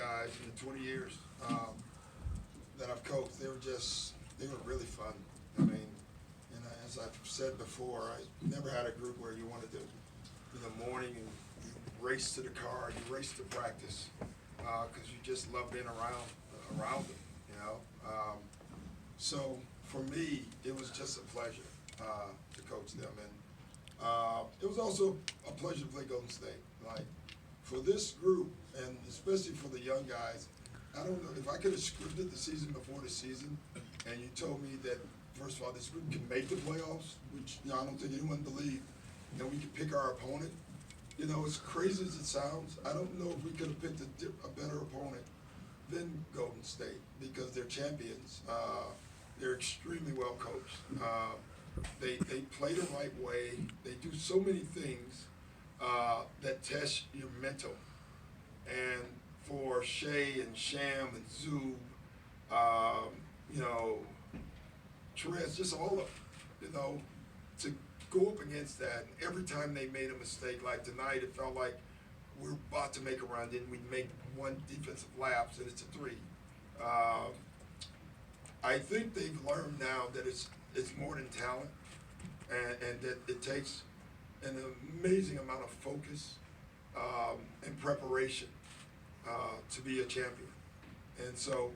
guys in the 20 years that I've coached, they were really fun. I mean, and as I've said before, I never had a group where you wanted to, in the morning, and you race to the car, you race to practice, because you just love being around them, you know. So for me, it was just a pleasure to coach them, and it was also a pleasure to play Golden State. Like, for this group, and especially for the young guys, I don't know, if I could have scripted the season before the season, and you told me that, first of all, this group can make the playoffs, which, you know, I don't think anyone believed, and we could pick our opponent. You know, as crazy as it sounds, I don't know if we could have picked a better opponent than Golden State, because they're champions. They're extremely well coached. They play the right way. They do so many things that test your mental. And for Shea and Sham and Zub, you know, Therese, just all of them, you know, to go up against that. And every time they made a mistake, like tonight, it felt like we're about to make a run, then we'd make one defensive lapse, and it's a three. I think they've learned now that it's more than talent, and that it takes an amazing amount of focus and preparation to be a champion. And so,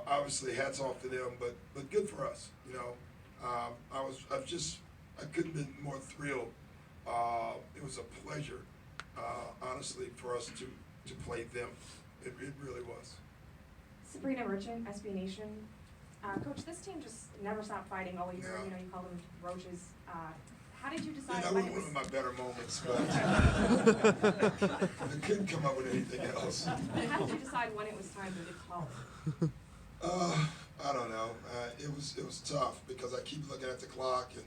obviously, hats off to them, but good for us. You know, I couldn't have been more thrilled. It was a pleasure, honestly, for us to play them. It really was. Sabrina Merchant, SB Nation. Coach, this team just never stopped fighting all year. Yeah. You know, you call them roaches. How did you decide? Yeah, that when was it one was... of my better moments, but I couldn't come up with anything else. How did you decide when it was time to get called? I don't know. It was tough because I keep looking at the clock and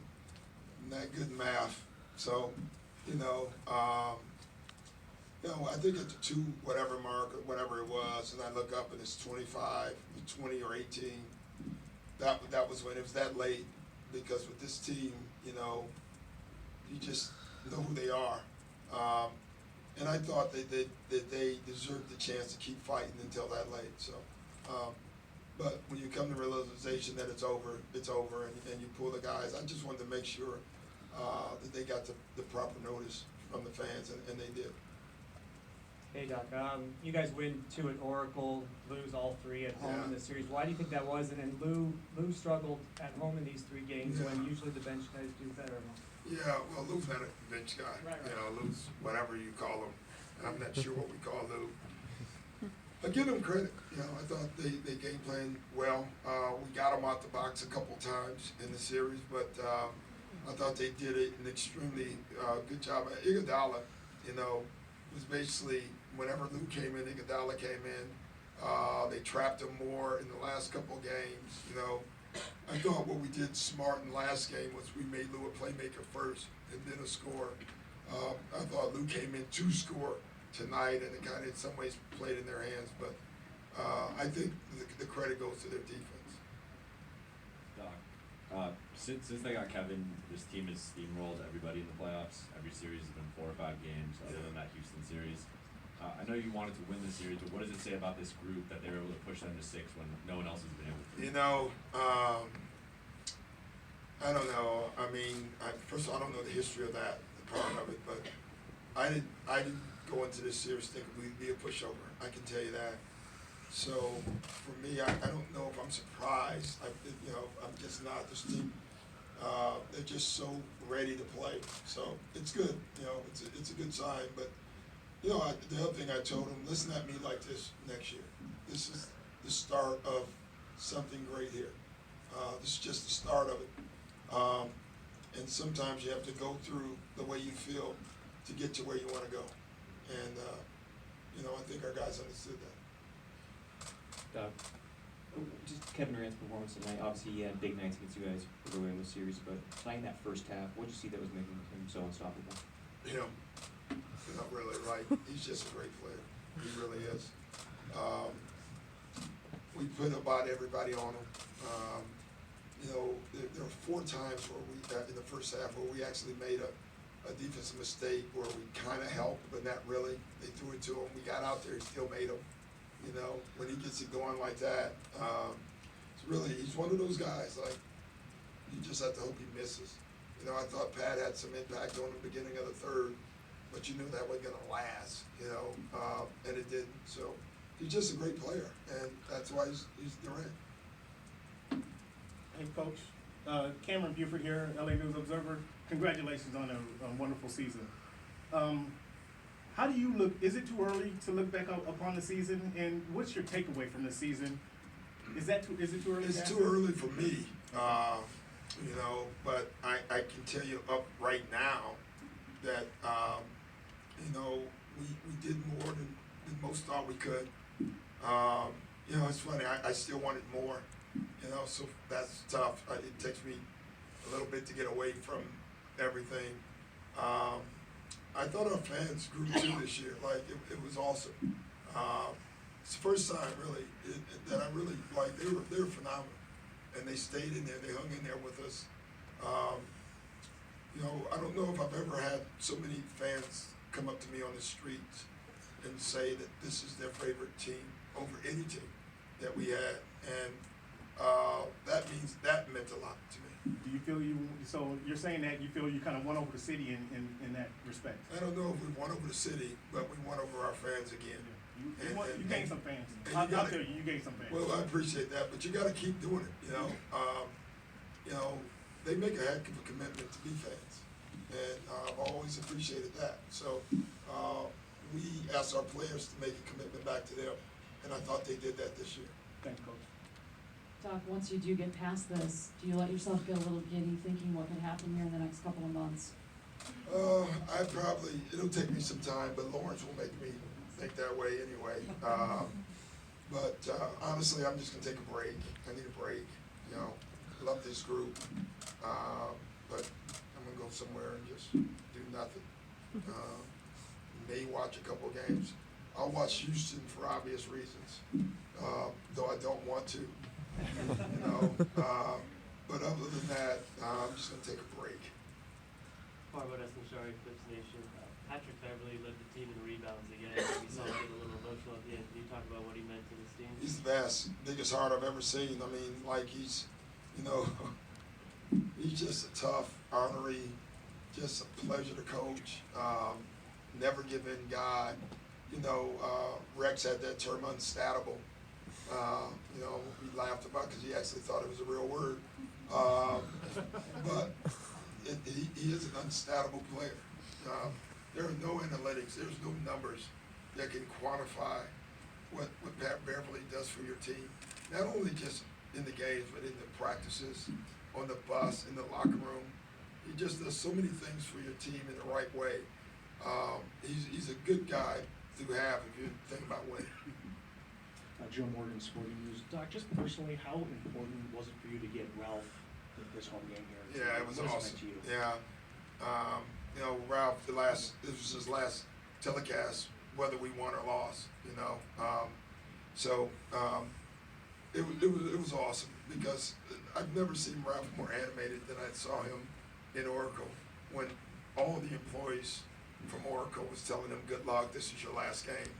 not good in math. So, you know, I think at the 2 whatever mark or whatever it was, and I look up and it's 25, 20 or 18. That was when it was that late, because with this team, you know, you just know who they are. And I thought that they deserved the chance to keep fighting until that late. So, but when you come to realization that it's over, and you pull the guys, I just wanted to make sure that they got the proper notice from the fans, and they did. Hey Doc, you guys win 2 at Oracle, lose all 3 at home in the series. Why do you think that was? And then Lou struggled at home in these 3 games when usually the bench guys do better. Yeah, well, Lou's not a bench guy. Right. You know, Lou's whatever you call him. I'm not sure what we call Lou. I give him credit. You know, I thought they game planned well. We got them out the box a couple times in the series, but I thought they did an extremely good job. Iguodala, you know, was basically, whenever Lou came in, Iguodala came in. They trapped him more in the last couple games. You know, I thought what we did smart in the last game was we made Lou a playmaker first and then a scorer. I thought Lou came in to score tonight, and it kind of in some ways played in their hands. But I think the credit goes to their defense. Doc, since they got Kevin, this team has steamrolled everybody in the playoffs. Every series has been 4 or 5 games, other than that Houston series. I know you wanted to win the series, but what does it say about this group that they were able to push them to 6 when no one else has been able to? You know, I don't know. I mean, first of all, I don't know the history of that part of it, but I didn't go into this series thinking we'd be a pushover. I can tell you that. So for me, I don't know if I'm surprised. You know, I'm just not. This team, they're just so ready to play. So it's good. You know, it's a good sign. But you know, the other thing I told them, listen at me like this next year. This is the start of something great here. This is just the start of it. And sometimes you have to go through the way you feel to get to where you want to go. And you know, I think our guys understood that. Just Kevin Durant's performance tonight. Obviously, he had big nights against you guys earlier in the series, but tonight in that first half, what did you see that was making him so unstoppable? Him. You're not really right. He's just a great player. He really is. We put about everybody on him. You know, there were 4 times where we, in the first half, where we actually made a defensive mistake where we kind of helped, but not really. They threw it to him. We got out there, he still made them. you know, when he gets it going like that. It's really, he's one of those guys, like, you just have to hope he misses. You know, I thought Pat had some impact on the beginning of the third, but you knew that wasn't gonna last, you know, and it didn't. So he's just a great player, and that's why he's Durant. Hey, Coach. Cameron Buford here, LA News Observer. Congratulations on a wonderful season. How do you look? Is it too early to look back upon the season? And what's your takeaway from the season? Is it too early? It's to too answer? early for me, you know, but I can tell you up right now that, you know, we did more than most thought we could. You know, it's funny, I still wanted more, you know, so that's tough. It takes me a little bit to get away from everything. I thought our fans grew too this year. Like, it was awesome. It's the first time really that I really, like, they were phenomenal. And they stayed in there, they hung in there with us. You know, I don't know if I've ever had so many fans come up to me on the streets and say that this is their favorite team over any team that we had. And that meant a lot to me. Do you feel so you're saying that you feel you kind of won over the city in that respect? I don't know if we won over the city, but we won over our fans again. You gained some fans. and I'll you gotta- tell you gained some fans. Well, I appreciate that, but you gotta keep doing it, you know? You know, they make a heck of a commitment to be fans, and I've always appreciated that. So, we asked our players to make a commitment back to them, and I thought they did that this year. Thanks, Coach. Doc, once you do get past this, do you let yourself get a little giddy thinking what could happen here in the next couple of months? It'll take me some time, but Lawrence will make me think that way anyway. But honestly, I'm just gonna take a break. I need a break, you know. Love this group, but I'm gonna go somewhere and just do nothing. May watch a couple games. I'll watch Houston for obvious reasons, though I don't want to. You know, but other than that, I'm just gonna take a break. Farbo Desmashari, Clips Nation. Patrick Beverly led the team in rebounds again. We saw him get a little emotional at the end. Can you talk about what he meant to this team? He's the best, biggest heart I've ever seen. I mean, like he's, you know, he's just a tough, ornery, just a pleasure to coach. Never give in guy. You know, Rex had that term unstatable. You know, we laughed about because he actually thought it was a real word. But he is an unstatable player. There are no analytics, there's no numbers that can quantify what Pat Beverly does for your team. Not only just in the games, but in the practices, on the bus, in the locker room. He just does so many things for your team in the right way. He's a good guy to have if you think about winning. Joe Morgan, Sporting News. Doc, just personally, how important was it for you to get Ralph this home game here? Yeah, it was What has awesome. meant to you? Yeah. You know, Ralph, this was his last telecast, whether we won or lost, you know. It was awesome because I've never seen Ralph more animated than I saw him in Oracle when all the employees from Oracle was telling him, good luck, this is your last game.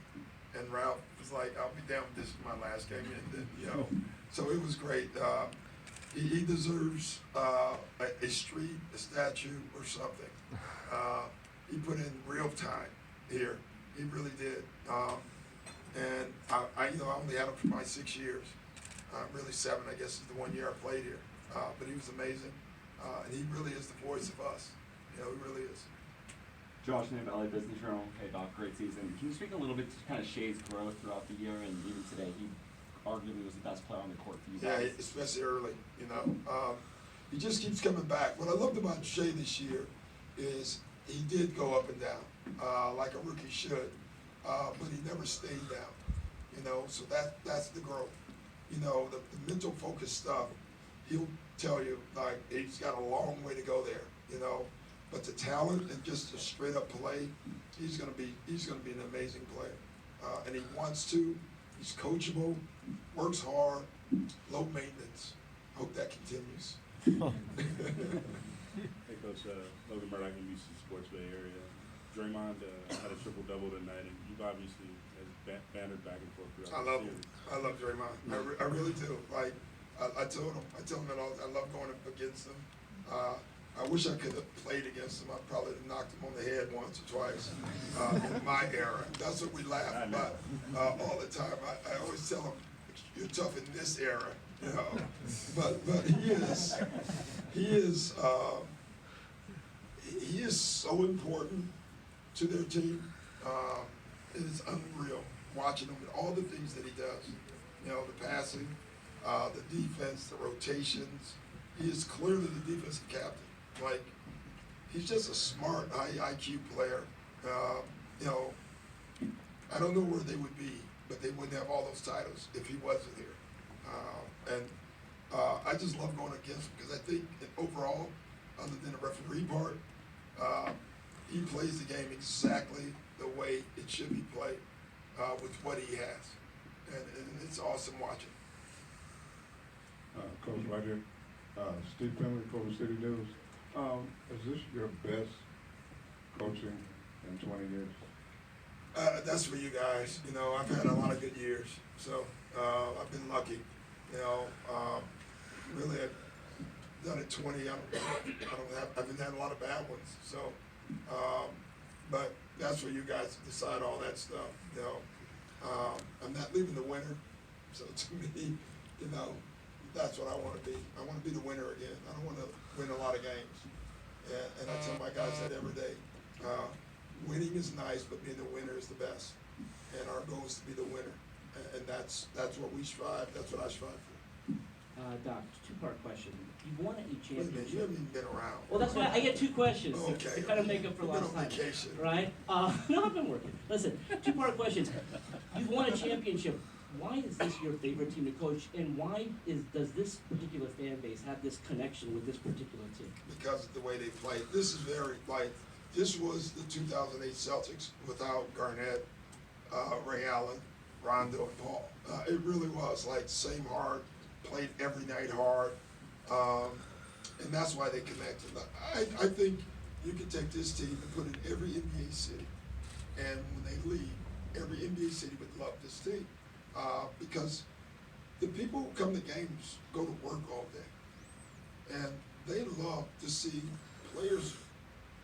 And Ralph was like, I'll be damned, this is my last game. And then, you know, so it was great. He deserves a street, a statue, or something. He put in real time here. He really did. And I only had him for my 6 years. Really 7, I guess, is the 1 year I played here. But he was amazing. And he really is the voice of us. You know, he really is. Josh Name, LA Business Journal. Hey Doc, great season. Can you speak a little bit to kind of Shea's growth throughout the year, and even today, he arguably was the best player on the court for you Yeah, guys? especially early, you know. He just keeps coming back. What I loved about Shea this year is he did go up and down, like a rookie should, but he never stayed down, you know, so that's the growth. You know, the mental focus stuff, he'll tell you, like, he's got a long way to go there, you know. But the talent and just the straight up play, he's gonna be an amazing player. And he wants to, he's coachable, works hard, low maintenance. Hope that continues. Hey Coach, Logan Murdoch, NBC Sports Bay Area. Draymond had a triple-double tonight, and you've obviously, as bantered back and forth I throughout the love series. him. I love Draymond. I really do. Like, I tell him that all, I love going up against him. I wish I could have played against him. I probably have knocked him on the head once or twice in my era. That's what we laugh about all the time. I always tell him, you're tough in this era, you know. But he is so important to their team. It is unreal watching him and all the things that he does. You know, the passing, the defense, the rotations. He is clearly the defensive captain. Like, he's just a smart, high IQ player. You know, I don't know where they would be, but they wouldn't have all those titles if he wasn't here. I just love going against him because I think overall, other than the referee part, he plays the game exactly the way it should be played with what he has. And it's awesome watching. Coach, right here. Steve Finley, Culver City News. Is this your best coaching in 20 years? That's for you guys. You know, I've had a lot of good years, so I've been lucky. You know, really, I've done it 20. I haven't had a lot of bad ones. So, but that's for you guys to decide all that stuff. You know, I'm not leaving the winner. So to me, you know, that's what I want to be. I want to be the winner again. I don't want to win a lot of games. And I tell my guys that every day. Winning is nice, but being the winner is the best. And our goal is to be the winner. And that's what we strive. That's what I strive for. Doc, two-part question. You've won a Wait a minute, championship. you haven't even been around. Well, that's why I get two questions Okay. to kind of make up for You've been lost on time. vacation. Right? No, I've been working. Listen, two-part questions. You've won a championship. Why is this your favorite team to coach, and why does this particular fan base have this connection with this particular team? Because of the way they played. This is very, like, this was the 2008 Celtics without Garnett, Ray Allen, Rondo, and Paul. It really was, like, same hard, played every night hard, and that's why they connected. I think you can take this team and put it in every NBA city, and when they leave, every NBA city would love this team. Because the people who come to games go to work all day, and they love to see players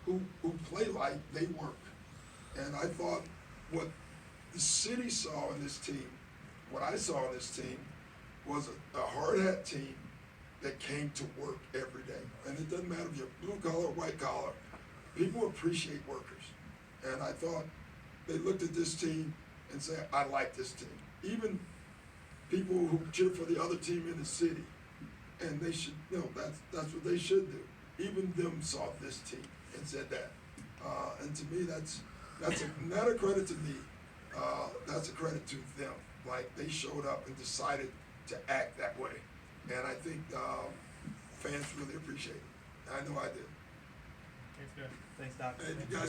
who play like they work. And I thought what the city saw in this team, what I saw in this team, was a hard hat team that came to work every day. And it doesn't matter if you're blue collar or white collar, people appreciate workers. And I thought they looked at this team and said, I like this team. Even people who cheer for the other team in the city, and they should, you know, that's what they should do. Even them saw this team and said that. And to me, that's not a credit to me. That's a credit to them. Like, they showed up and decided to act that way. And I think fans really appreciate it. I know I did. Thanks, Doc. And you guys